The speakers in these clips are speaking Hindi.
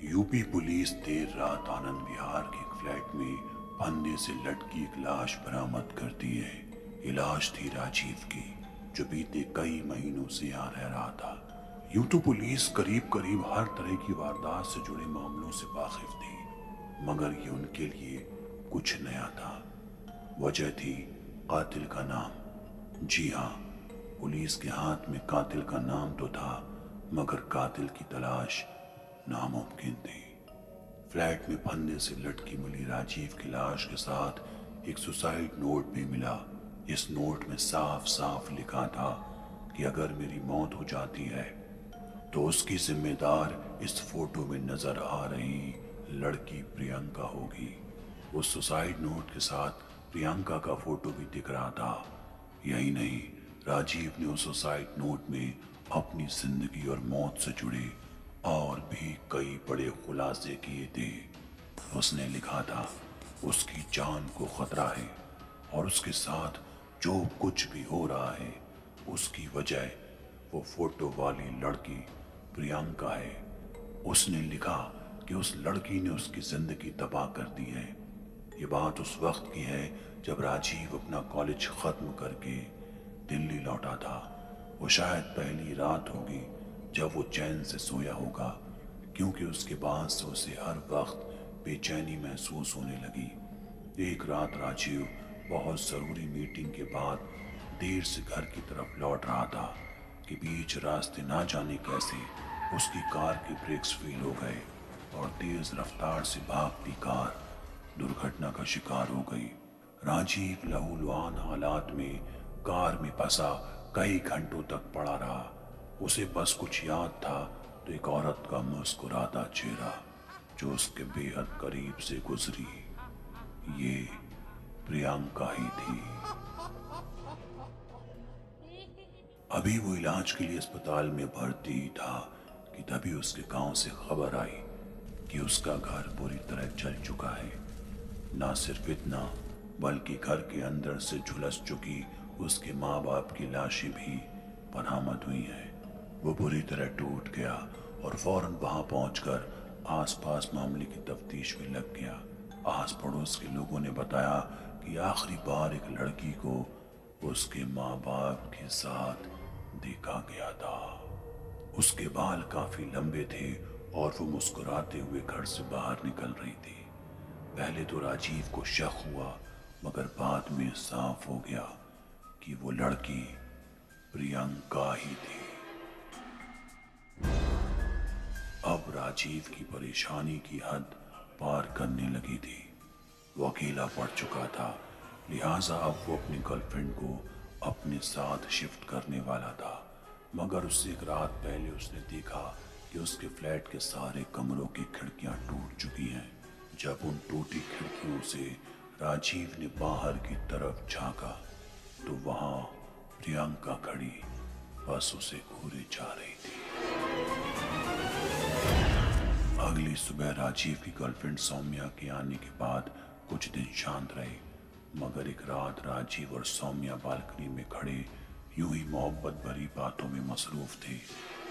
यूपी पुलिस देर रात आनंद विहार के एक फ्लैट में फंदे से लटकी एक लाश बरामद करती है। ये लाश थी राजीव की, जो बीते कई महीनों से यहाँ रह रहा था। यूं तो पुलिस करीब करीब हर तरह की वारदात से जुड़े मामलों से वाकिफ थी, मगर ये उनके लिए कुछ नया था। वजह थी कातिल का नाम। जी हाँ, पुलिस के हाथ में कातिल का नाम तो था, मगर कातिल की तलाश नामुमकिन थी। फ्लैट में फंदे से लटकी मिली राजीव की लाश के साथ एक सुसाइड नोट भी मिला। इस नोट में साफ साफ लिखा था कि अगर मेरी मौत हो जाती है तो उसकी जिम्मेदार इस फोटो में नजर आ रही लड़की प्रियंका होगी। उस सुसाइड नोट के साथ प्रियंका का फोटो भी दिख रहा था। यही नहीं, राजीव ने उस सुसाइड नोट में अपनी जिंदगी और मौत से जुड़े और भी कई बड़े खुलासे किए थे। उसने लिखा था उसकी जान को खतरा है और उसके साथ जो कुछ भी हो रहा है उसकी वजह वो फोटो वाली लड़की प्रियंका है। उसने लिखा कि उस लड़की ने उसकी जिंदगी तबाह कर दी है। ये बात उस वक्त की है जब राजीव अपना कॉलेज खत्म करके दिल्ली लौटा था। वो शायद पहली रात होगी जब वो चैन से सोया होगा, क्योंकि उसके बाद से उसे हर वक्त बेचैनी महसूस होने लगी। एक रात राजीव बहुत ज़रूरी मीटिंग के बाद देर से घर की तरफ लौट रहा था कि बीच रास्ते ना जाने कैसे उसकी कार के ब्रेक्स फेल हो गए और तेज रफ्तार से भागती कार दुर्घटना का शिकार हो गई। राजीव लहूलुहान हालात में कार में फंसा कई घंटों तक पड़ा रहा। उसे बस कुछ याद था तो एक औरत का मुस्कुराता चेहरा जो उसके बेहद करीब से गुजरी। ये प्रियंका ही थी। अभी वो इलाज के लिए अस्पताल में भर्ती था कि तभी उसके गांव से खबर आई कि उसका घर बुरी तरह जल चुका है। ना सिर्फ इतना, बल्कि घर के अंदर से झुलस चुकी उसके माँ बाप की लाशें भी बरामद हुई हैं। वो बुरी तरह टूट गया और फौरन वहां पहुंचकर आसपास मामले की तफ्तीश में लग गया। आस पड़ोस के लोगों ने बताया कि आखिरी बार एक लड़की को उसके माँ बाप के साथ देखा गया था। उसके बाल काफी लंबे थे और वो मुस्कुराते हुए घर से बाहर निकल रही थी। पहले तो राजीव को शक हुआ, मगर बाद में साफ हो गया कि वो लड़की प्रियंका ही थी। अब राजीव की परेशानी की हद पार करने लगी थी। वो अकेला पड़ चुका था, लिहाजा अब वो अपनी गर्लफ्रेंड को अपने साथ शिफ्ट करने वाला था। मगर उससे एक रात पहले उसने देखा कि उसके फ्लैट के सारे कमरों की खिड़कियां टूट चुकी हैं। जब उन टूटी खिड़कियों से राजीव ने बाहर की तरफ झांका तो वहां प्रियंका खड़ी बस उसे घूरे जा रही थी। अगली सुबह राजीव की गर्लफ्रेंड सौम्या के आने के बाद कुछ दिन शांत रहे, मगर एक रात राजीव और सौम्या बालकनी में खड़े यूं ही मोहब्बत भरी बातों में मसरूफ थे।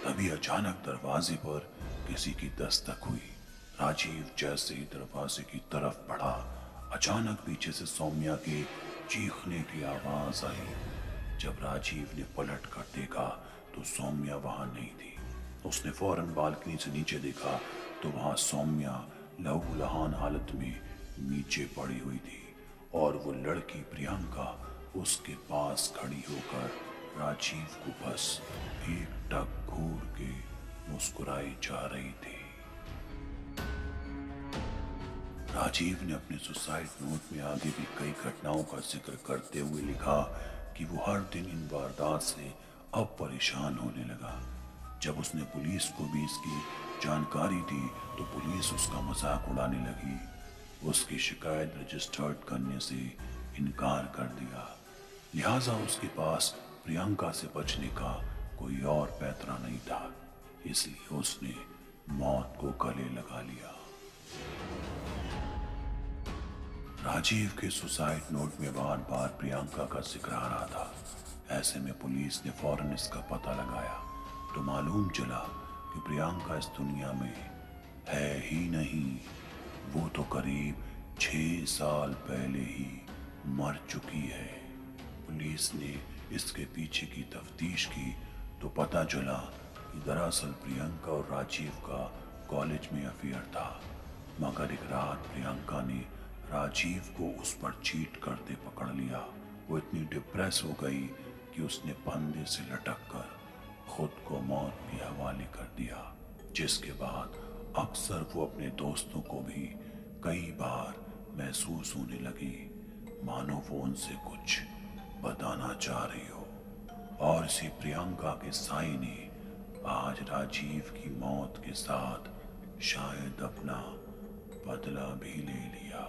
तभी अचानक दरवाजे पर किसी की दस्तक हुई। राजीव जैसे ही दरवाजे की तरफ बढ़ा, अचानक पीछे से सौम्या के चीखने की आवाज आई। जब राजीव ने पलट कर देखा तो सौम्या वहां नहीं थी। उसने फौरन बालकनी से नीचे देखा तो वहां सौम्या लहूलुहान हालत में नीचे पड़ी हुई थी और वो लड़की प्रियंका उसके पास खड़ी होकर राजीव को बस एकटक घूर के मुस्कुराई जा रही थी। राजीव ने अपने सुसाइड नोट में आगे भी कई घटनाओं का जिक्र करते हुए लिखा कि वो हर दिन इन वारदात से अब परेशान होने लगा। जब उसने पुलिस को भी इसकी जानकारी दी तो पुलिस उसका मजाक उड़ाने लगी। उसकी शिकायत रजिस्टर्ड करने से इनकार कर दिया, लिहाजा उसके पास प्रियंका से बचने का कोई और पैतरा नहीं था। इसलिए उसने मौत को गले लगा लिया। राजीव के सुसाइड नोट में बार बार प्रियंका का जिक्र आ रहा था। ऐसे में पुलिस ने फौरन इसका पता लगाया तो मालूम चला कि प्रियंका इस दुनिया में है ही नहीं, वो तो करीब 6 साल पहले ही मर चुकी है। पुलिस ने इसके पीछे की तफ्तीश की तो पता चला कि दरअसल प्रियंका और राजीव का कॉलेज में अफेयर था। मगर एक रात प्रियंका ने राजीव को उस पर चीट करते पकड़ लिया। वो इतनी डिप्रेस हो गई कि उसने फंदे से लटक कर खुद को मौत के हवाले कर दिया, जिसके बाद अक्सर वो अपने दोस्तों को भी कई बार महसूस होने लगी मानो वो उनसे कुछ बताना चाह रही हो। और इसी प्रियंका के साई ने आज राजीव की मौत के साथ शायद अपना बदला भी ले लिया।